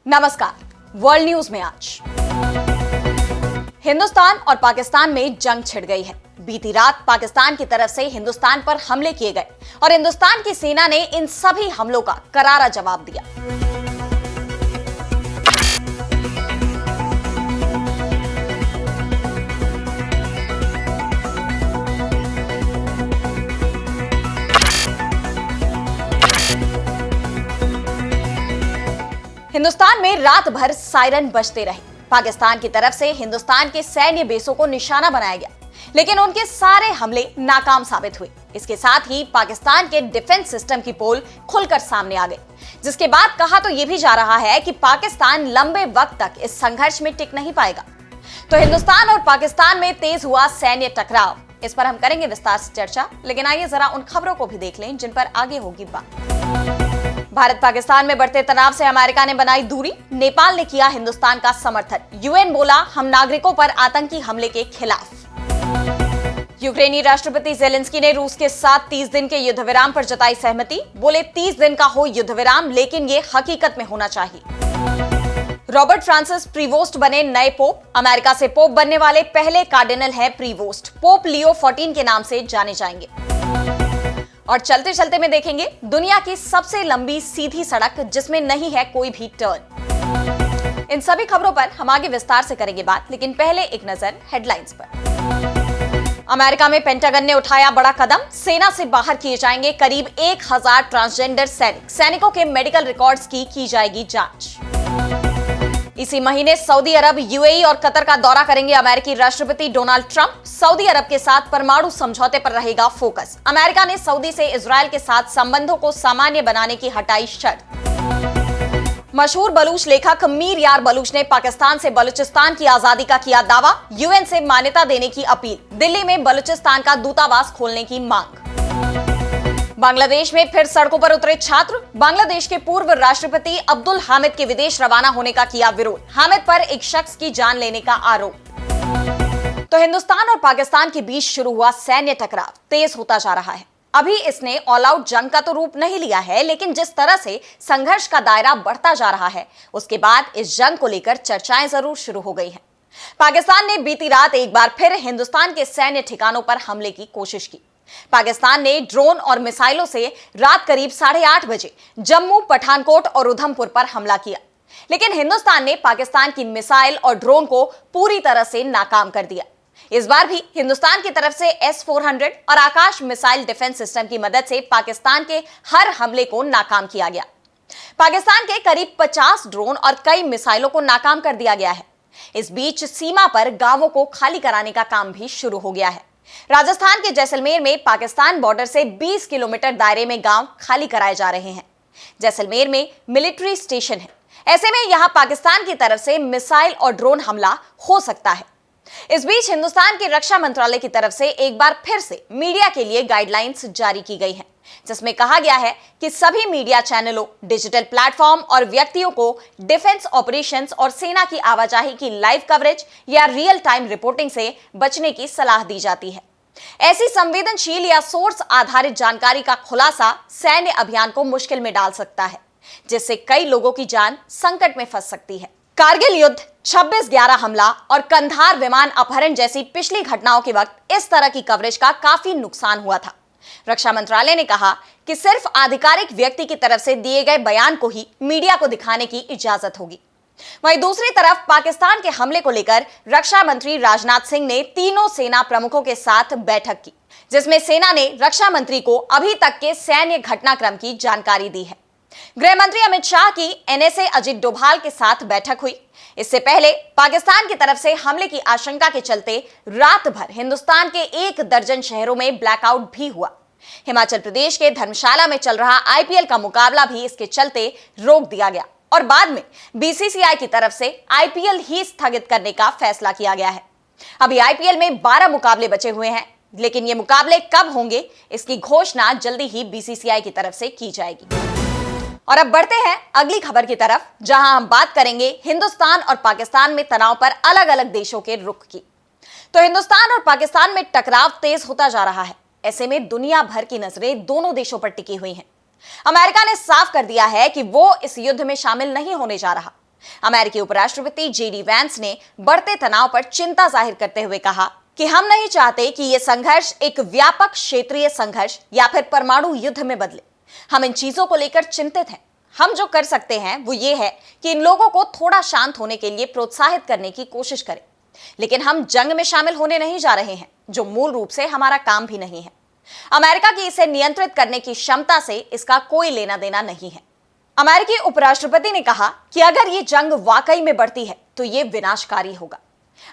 नमस्कार। World news में आज हिंदुस्तान और पाकिस्तान में जंग छिड़ गई है। बीती रात पाकिस्तान की तरफ से हिंदुस्तान पर हमले किए गए और हिंदुस्तान की सेना ने इन सभी हमलों का करारा जवाब दिया। हिंदुस्तान में रात भर सायरन बजते रहे। पाकिस्तान की तरफ से हिंदुस्तान के सैन्य बेसों को निशाना बनाया गया, लेकिन उनके सारे हमले नाकाम साबित हुए। इसके साथ ही पाकिस्तान के डिफेंस सिस्टम की पोल खुलकर सामने आ गई, जिसके बाद कहा तो यह भी जा रहा है कि पाकिस्तान लंबे वक्त तक इस संघर्ष में टिक नहीं पाएगा। तो हिंदुस्तान और पाकिस्तान में तेज हुआ सैन्य टकराव, इस पर हम करेंगे विस्तार से चर्चा, लेकिन आइए जरा उन खबरों को भी देख लें जिन पर आगे होगी बात। भारत पाकिस्तान में बढ़ते तनाव से अमेरिका ने बनाई दूरी, नेपाल ने किया हिंदुस्तान का समर्थन, यूएन बोला हम नागरिकों पर आतंकी हमले के खिलाफ। यूक्रेनी राष्ट्रपति जेलेंस्की ने रूस के साथ 30 दिन के युद्ध विराम पर जताई सहमति, बोले 30 दिन का हो युद्ध विराम, लेकिन ये हकीकत में होना चाहिए। रॉबर्ट फ्रांसिस प्रीवोस्ट बने नए पोप, अमेरिका से पोप बनने वाले पहले कार्डिनल हैं प्रीवोस्ट, पोप लियो 14 के नाम से जाने जाएंगे। और चलते चलते में देखेंगे दुनिया की सबसे लंबी सीधी सड़क जिसमें नहीं है कोई भी टर्न। इन सभी खबरों पर हम आगे विस्तार से करेंगे बात, लेकिन पहले एक नजर हेडलाइंस पर। अमेरिका में पेंटागन ने उठाया बड़ा कदम, सेना से बाहर किए जाएंगे करीब 1000 ट्रांसजेंडर सैनिक, सैनिकों के मेडिकल रिकॉर्ड्स की जाएगी जांच। इसी महीने सऊदी अरब, यूएई और कतर का दौरा करेंगे अमेरिकी राष्ट्रपति डोनाल्ड ट्रंप। सऊदी अरब के साथ परमाणु समझौते पर रहेगा फोकस। अमेरिका ने सऊदी से इजरायल के साथ संबंधों को सामान्य बनाने की हटाई शर्त। मशहूर बलूच लेखक मीर यार बलूच ने पाकिस्तान से बलूचिस्तान की आजादी का किया दावा, यूएन से मान्यता देने की अपील, दिल्ली में बलूचिस्तान का दूतावास खोलने की मांग। बांग्लादेश में फिर सड़कों पर उतरे छात्र, बांग्लादेश के पूर्व राष्ट्रपति अब्दुल हामिद के विदेश रवाना होने का किया विरोध, हामिद पर एक शख्स की जान लेने का आरोप। तो हिंदुस्तान और पाकिस्तान के बीच शुरू हुआ सैन्य टकराव तेज होता जा रहा है। अभी इसने ऑल आउट जंग का तो रूप नहीं लिया है, लेकिन जिस तरह से संघर्ष का दायरा बढ़ता जा रहा है, उसके बाद इस जंग को लेकर चर्चाएं जरूर शुरू हो गई हैं। पाकिस्तान ने बीती रात एक बार फिर हिंदुस्तान के सैन्य ठिकानों पर हमले की कोशिश की। पाकिस्तान ने ड्रोन और मिसाइलों से रात करीब 8:30 बजे जम्मू, पठानकोट और उधमपुर पर हमला किया, लेकिन हिंदुस्तान ने पाकिस्तान की मिसाइल और ड्रोन को पूरी तरह से नाकाम कर दिया। इस बार भी हिंदुस्तान की तरफ से S-400 और आकाश मिसाइल डिफेंस सिस्टम की मदद से पाकिस्तान के हर हमले को नाकाम किया गया। पाकिस्तान के करीब 50 ड्रोन और कई मिसाइलों को नाकाम कर दिया गया है। इस बीच सीमा पर गांवों को खाली कराने का काम भी शुरू हो गया है। राजस्थान के जैसलमेर में पाकिस्तान बॉर्डर से 20 किलोमीटर दायरे में गांव खाली कराए जा रहे हैं। जैसलमेर में मिलिट्री स्टेशन है, ऐसे में यहां पाकिस्तान की तरफ से मिसाइल और ड्रोन हमला हो सकता है। इस बीच हिंदुस्तान के रक्षा मंत्रालय की तरफ से एक बार फिर से मीडिया के लिए गाइडलाइंस जारी की गई हैं, जिसमें कहा गया है कि सभी मीडिया चैनलों, डिजिटल प्लेटफॉर्म और व्यक्तियों को डिफेंस ऑपरेशंस और सेना की आवाजाही की लाइव कवरेज या रियल टाइम रिपोर्टिंग से बचने की सलाह दी जाती है। ऐसी संवेदनशील या सोर्स आधारित जानकारी का खुलासा सैन्य अभियान को मुश्किल में डाल सकता है, जिससे कई लोगों की जान संकट में फंस सकती है। कारगिल युद्ध, 26/11 हमला और कंधार विमान अपहरण जैसी पिछली घटनाओं के वक्त इस तरह की कवरेज का काफी नुकसान हुआ था। रक्षा मंत्रालय ने कहा कि सिर्फ आधिकारिक व्यक्ति की तरफ से दिए गए बयान को ही मीडिया को दिखाने की इजाजत होगी। वहीं दूसरी तरफ पाकिस्तान के हमले को लेकर रक्षा मंत्री राजनाथ सिंह ने तीनों सेना प्रमुखों के साथ बैठक की, जिसमें सेना ने रक्षा मंत्री को अभी तक के सैन्य घटनाक्रम की जानकारी दी है। गृह मंत्री अमित शाह की NSA अजित डोभाल के साथ बैठक हुई। इससे पहले पाकिस्तान की तरफ से हमले की आशंका के चलते रात भर हिंदुस्तान के 1 दर्जन शहरों में ब्लैकआउट भी हुआ। हिमाचल प्रदेश के धर्मशाला में चल रहा IPL का मुकाबला भी इसके चलते रोक दिया गया और बाद में BCCI की तरफ से IPL ही स्थगित करने का फैसला किया गया है। अभी IPL में 12 मुकाबले बचे हुए हैं, लेकिन ये मुकाबले कब होंगे इसकी घोषणा जल्दी ही BCCI की तरफ से की जाएगी। और अब बढ़ते हैं अगली खबर की तरफ, जहां हम बात करेंगे हिंदुस्तान और पाकिस्तान में तनाव पर अलग अलग देशों के रुख की। तो हिंदुस्तान और पाकिस्तान में टकराव तेज होता जा रहा है। ऐसे में दुनिया भर की नजरें दोनों देशों पर टिकी हुई हैं। अमेरिका ने साफ कर दिया है कि वो इस युद्ध में शामिल नहीं होने जा रहा। अमेरिकी उपराष्ट्रपति जेडी वैंस ने बढ़ते तनाव पर चिंता जाहिर करते हुए कहा कि हम नहीं चाहते कि यह संघर्ष एक व्यापक क्षेत्रीय संघर्ष या फिर परमाणु युद्ध में बदले। हम इन चीजों को लेकर चिंतित हैं। हम जो कर सकते हैं वो ये है कि इन लोगों को थोड़ा शांत होने के लिए प्रोत्साहित करने की कोशिश करें, लेकिन हम जंग में शामिल होने नहीं जा रहे हैं, जो मूल रूप से हमारा काम भी नहीं है। अमेरिका की इसे नियंत्रित करने की क्षमता से इसका कोई लेना देना नहीं है। अमेरिकी उपराष्ट्रपति ने कहा कि अगर ये जंग वाकई में बढ़ती है तो ये विनाशकारी होगा।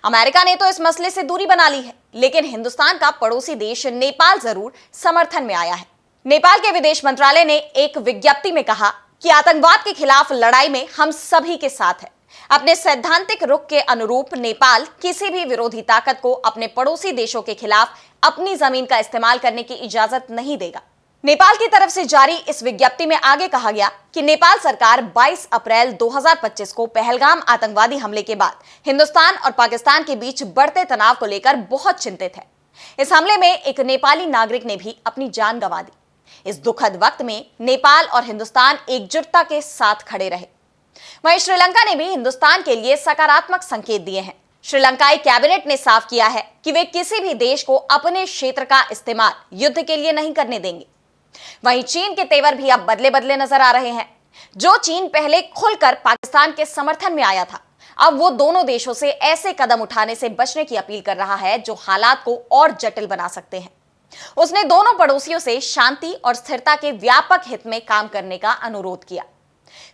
अमेरिका ने तो इस मसले से दूरी बना ली है, लेकिन हिंदुस्तान का पड़ोसी देश नेपाल जरूर समर्थन में आया है। नेपाल के विदेश मंत्रालय ने एक विज्ञप्ति में कहा कि आतंकवाद के खिलाफ लड़ाई में हम सभी के साथ है। अपने सैद्धांतिक रुख के अनुरूप नेपाल किसी भी विरोधी ताकत को अपने पड़ोसी देशों के खिलाफ अपनी जमीन का इस्तेमाल करने की इजाजत नहीं देगा। नेपाल की तरफ से जारी इस विज्ञप्ति में आगे कहा गया कि नेपाल सरकार 22 अप्रैल 2025 को पहलगाम आतंकवादी हमले के बाद हिंदुस्तान और पाकिस्तान के बीच बढ़ते तनाव को लेकर बहुत चिंतित है। इस हमले में एक नेपाली नागरिक ने भी अपनी जान गंवा दी। इस दुखद वक्त में नेपाल और हिंदुस्तान एकजुटता के साथ खड़े रहे। वहीं श्रीलंका ने भी हिंदुस्तान के लिए सकारात्मक संकेत दिए हैं। श्रीलंकाई कैबिनेट ने साफ किया है कि वे किसी भी देश को अपने क्षेत्र का इस्तेमाल युद्ध के लिए नहीं करने देंगे। वहीं चीन के तेवर भी अब बदले बदले नजर आ रहे हैं। जो चीन पहले खुलकर पाकिस्तान के समर्थन में आया था, अब वो दोनों देशों से ऐसे कदम उठाने से बचने की अपील कर रहा है जो हालात को और जटिल बना सकते हैं। उसने दोनों पड़ोसियों से शांति और स्थिरता के व्यापक हित में काम करने का अनुरोध किया।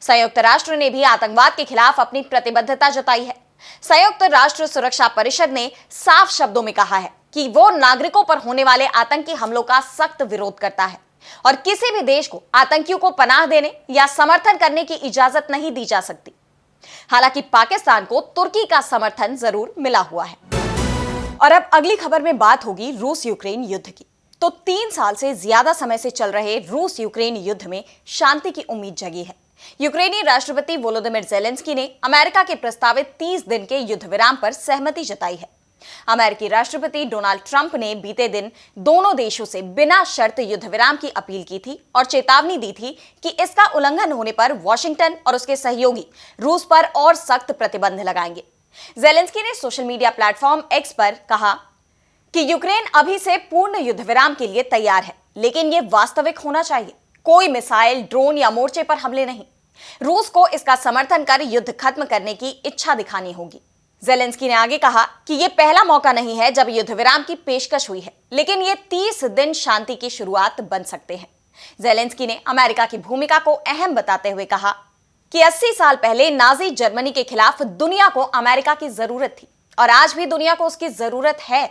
संयुक्त राष्ट्र ने भी आतंकवाद के खिलाफ अपनी प्रतिबद्धता जताई है। संयुक्त राष्ट्र सुरक्षा परिषद ने साफ शब्दों में कहा है कि वो नागरिकों पर होने वाले आतंकी हमलों का सख्त विरोध करता है और किसी भी देश को आतंकियों को पनाह देने या समर्थन करने की इजाजत नहीं दी जा सकती। हालांकि पाकिस्तान को तुर्की का समर्थन जरूर मिला हुआ है। और अब अगली खबर में बात होगी रूस यूक्रेन युद्ध की। तो 3 साल से ज्यादा समय से चल रहे रूस यूक्रेन युद्ध में शांति की उम्मीद जगी है। यूक्रेनी राष्ट्रपति वोलोदिमिर ज़ेलेंस्की ने अमेरिका के प्रस्तावित 30 दिन के युद्ध विराम पर सहमति जताई है। अमेरिकी राष्ट्रपति डोनाल्ड ट्रंप ने बीते दिन दोनों देशों से बिना शर्त युद्ध विराम की अपील की थी और चेतावनी दी थी कि इसका उल्लंघन होने पर वॉशिंगटन और उसके सहयोगी रूस पर और सख्त प्रतिबंध लगाएंगे। ज़ेलेंस्की ने सोशल मीडिया प्लेटफॉर्म एक्स पर कहा कि यूक्रेन अभी से पूर्ण युद्ध विराम के लिए तैयार है, लेकिन यह वास्तविक होना चाहिए। कोई मिसाइल, ड्रोन या मोर्चे पर हमले नहीं। रूस को इसका समर्थन कर युद्ध खत्म करने की इच्छा दिखानी होगी। ज़ेलेंस्की ने आगे कहा कि यह पहला मौका नहीं है जब युद्ध विराम की पेशकश हुई है, लेकिन ये 30 दिन शांति की शुरुआत बन सकते हैं। ज़ेलेंस्की ने अमेरिका की भूमिका को अहम बताते हुए कहा कि 80 साल पहले नाजी जर्मनी के खिलाफ दुनिया को अमेरिका की जरूरत थी और आज भी दुनिया को उसकी जरूरत है।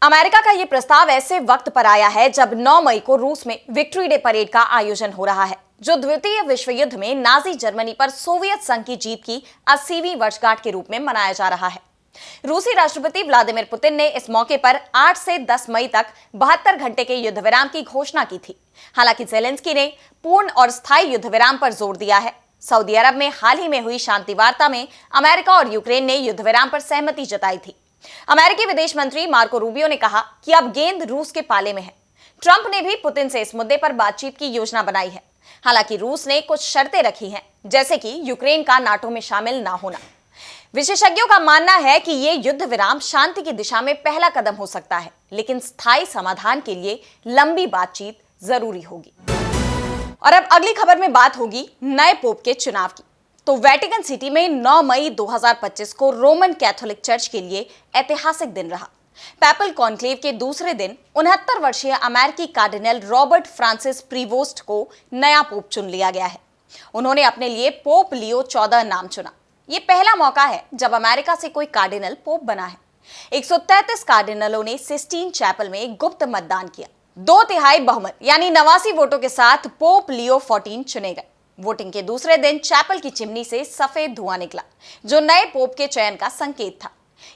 अमेरिका का यह प्रस्ताव ऐसे वक्त पर आया है जब 9 मई को रूस में विक्ट्री डे परेड का आयोजन हो रहा है, जो द्वितीय विश्व युद्ध में नाजी जर्मनी पर सोवियत संघ की जीत की 80वीं वर्षगांठ के रूप में मनाया जा रहा है। रूसी राष्ट्रपति व्लादिमीर पुतिन ने इस मौके पर 8 से 10 मई तक 72 घंटे के युद्ध विराम की घोषणा की थी। हालांकि ज़ेलेंस्की ने पूर्ण और स्थायी युद्ध विराम पर जोर दिया है। सऊदी अरब में हाल ही में हुई शांति वार्ता में अमेरिका और यूक्रेन ने युद्ध विराम पर सहमति जताई थी। अमेरिकी विदेश मंत्री मार्को रूबियो ने कहा कि अब गेंद रूस के पाले में है। ट्रंप ने भी पुतिन से इस मुद्दे पर बातचीत की योजना बनाई है। हालांकि रूस ने कुछ शर्तें रखी हैं, जैसे कि यूक्रेन का नाटो में शामिल ना होना। विशेषज्ञों का मानना है कि यह युद्ध विराम शांति की दिशा में पहला कदम हो सकता है, लेकिन स्थायी समाधान के लिए लंबी बातचीत जरूरी होगी। और अब अगली खबर में बात होगी नए पोप के चुनाव की। तो वेटिकन सिटी में 9 मई 2025 को रोमन कैथोलिक चर्च के लिए ऐतिहासिक दिन रहा। पैपल कॉन्क्लेव के दूसरे दिन 69 वर्षीय अमेरिकी कार्डिनल रॉबर्ट फ्रांसिस प्रीवोस्ट को नया पोप चुन लिया गया है। उन्होंने अपने लिए पोप लियो 14 नाम चुना। यह पहला मौका है जब अमेरिका से कोई कार्डिनल पोप बना है। 133 कार्डिनलों ने सिस्टीन चैपल में गुप्त मतदान किया। 2/3 बहुमत यानी 89 वोटों के साथ पोप लियो 14 चुने गए। वोटिंग के दूसरे दिन चैपल की चिमनी से सफेद धुआं निकला, जो नए पोप के चयन का संकेत था।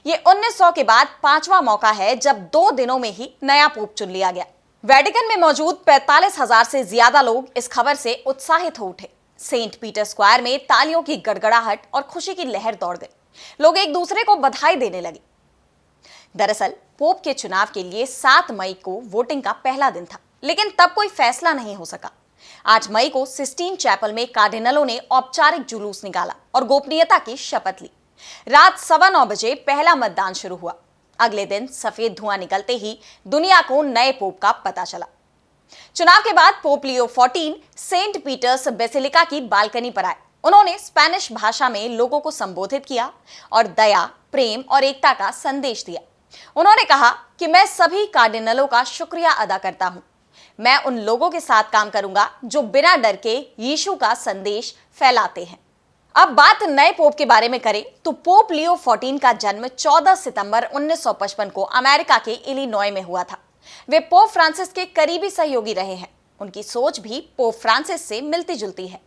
यह 1900 के बाद 5वां मौका है जब 2 दिनों में ही नया पोप चुन लिया गया। वेटिकन में मौजूद 45,000 से ज्यादा लोग इस खबर से उत्साहित हो उठे। सेंट पीटर स्क्वायर में तालियों की गड़गड़ाहट और खुशी की लहर दौड़ गई। लोग एक दूसरे को बधाई देने लगे। दरअसल पोप के चुनाव के लिए 7 मई को वोटिंग का पहला दिन था, लेकिन तब कोई फैसला नहीं हो सका। 8 मई को सिस्टीन चैपल में कार्डिनलों ने औपचारिक जुलूस निकाला और गोपनीयता की शपथ ली। रात 9:15 बजे पहला मतदान शुरू हुआ। अगले दिन सफेद धुआं निकलते ही दुनिया को नए पोप का पता चला। चुनाव के बाद Pope Leo 14 Saint Peter's Basilica की बालकनी पर आए। उन्होंने स्पेनिश भाषा में लोगों को संबोधित किया और दया, प्रेम और एकता का संदेश दिया। उन्होंने कहा कि मैं सभी कार्डिनलों का शुक्रिया अदा करता हूं। मैं उन लोगों के साथ काम करूंगा जो बिना डर के यीशु का संदेश फैलाते हैं। अब बात नए पोप के बारे में करें तो पोप लियो 14 का जन्म 14 सितंबर 1955 को अमेरिका के इलिनॉय में हुआ था। वे पोप फ्रांसिस के करीबी सहयोगी रहे हैं। उनकी सोच भी पोप फ्रांसिस से मिलती जुलती है।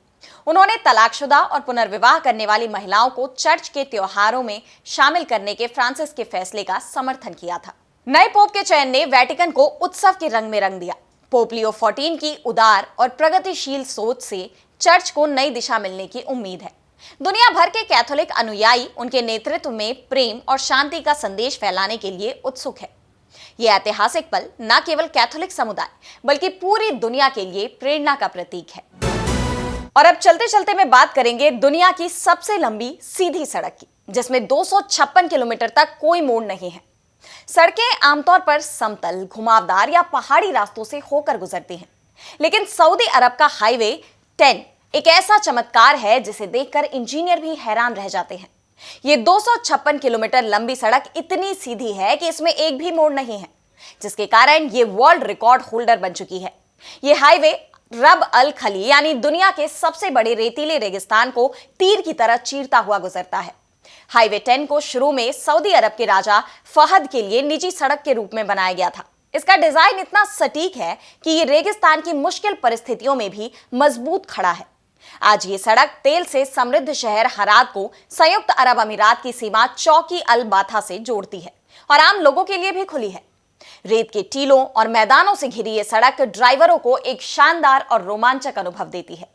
उन्होंने तलाकशुदा और पुनर्विवाह करने वाली महिलाओं को चर्च के त्योहारों में शामिल करने के फ्रांसिस के फैसले का समर्थन किया था। नए पोप के चयन ने वेटिकन को उत्सव के रंग में रंग दिया। पोप लियो 14 की उदार और प्रगतिशील सोच से चर्च को नई दिशा मिलने की उम्मीद है। दुनिया भर के कैथोलिक अनुयायी उनके नेतृत्व में प्रेम और शांति का संदेश फैलाने के लिए उत्सुक है। यह ऐतिहासिक पल न केवल कैथोलिक समुदाय बल्कि पूरी दुनिया के लिए प्रेरणा का प्रतीक है। और अब चलते चलते में बात करेंगे दुनिया की सबसे लंबी सीधी सड़क की, जिसमें 256 किलोमीटर तक कोई मोड़ नहीं है। सड़कें आमतौर पर समतल, घुमावदार या पहाड़ी रास्तों से होकर गुजरती हैं, लेकिन सऊदी अरब का हाईवे 10 एक ऐसा चमत्कार है जिसे देखकर इंजीनियर भी हैरान रह जाते हैं। ये 256 किलोमीटर लंबी सड़क इतनी सीधी है कि इसमें एक भी मोड़ नहीं है, जिसके कारण ये वर्ल्ड रिकॉर्ड होल्डर बन चुकी है। ये हाईवे रब अल खली यानी दुनिया के सबसे बड़े रेतीले रेगिस्तान को तीर की तरह चीरता हुआ गुजरता है। हाईवे 10 को शुरू में सऊदी अरब के राजा फहद के लिए निजी सड़क के रूप में बनाया गया था। इसका डिजाइन इतना सटीक है कि ये रेगिस्तान की मुश्किल परिस्थितियों में भी मजबूत खड़ा है। आज ये सड़क तेल से समृद्ध शहर हराद को संयुक्त अरब अमीरात की सीमा चौकी अल बाथा से जोड़ती है और आम लोगों के लिए भी खुली है। रेत के टीलों और मैदानों से घिरी ये सड़क ड्राइवरों को एक शानदार और रोमांचक अनुभव देती है।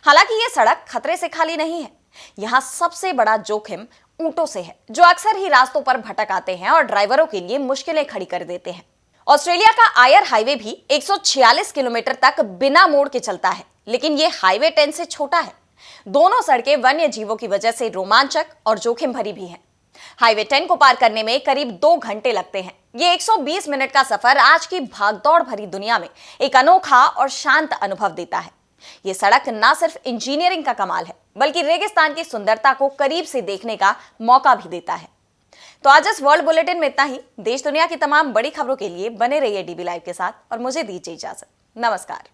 हालांकि ये सड़क खतरे से खाली नहीं है। यहाँ सबसे बड़ा जोखिम ऊंटों से है, जो अक्सर ही रास्तों पर भटक आते हैं और ड्राइवरों के लिए मुश्किलें खड़ी कर देते हैं। ऑस्ट्रेलिया का आयर हाईवे भी 146 किलोमीटर तक बिना मोड़ के चलता है, लेकिन ये हाईवे 10 से छोटा है। दोनों सड़कें वन्य जीवों की वजह से रोमांचक और जोखिम भरी भी हैं। हाईवे 10 को पार करने में करीब 2 घंटे लगते हैं। ये 120 मिनट का सफर आज की भागदौड़ भरी दुनिया में एक अनोखा और शांत अनुभव देता है। ये सड़क न सिर्फ इंजीनियरिंग का कमाल है, बल्कि रेगिस्तान की सुंदरता को करीब से देखने का मौका भी देता है। तो आज इस वर्ल्ड बुलेटिन में इतना ही। देश दुनिया की तमाम बड़ी खबरों के लिए बने रहिए डीबी लाइव के साथ और मुझे दीजिए इजाजत। नमस्कार।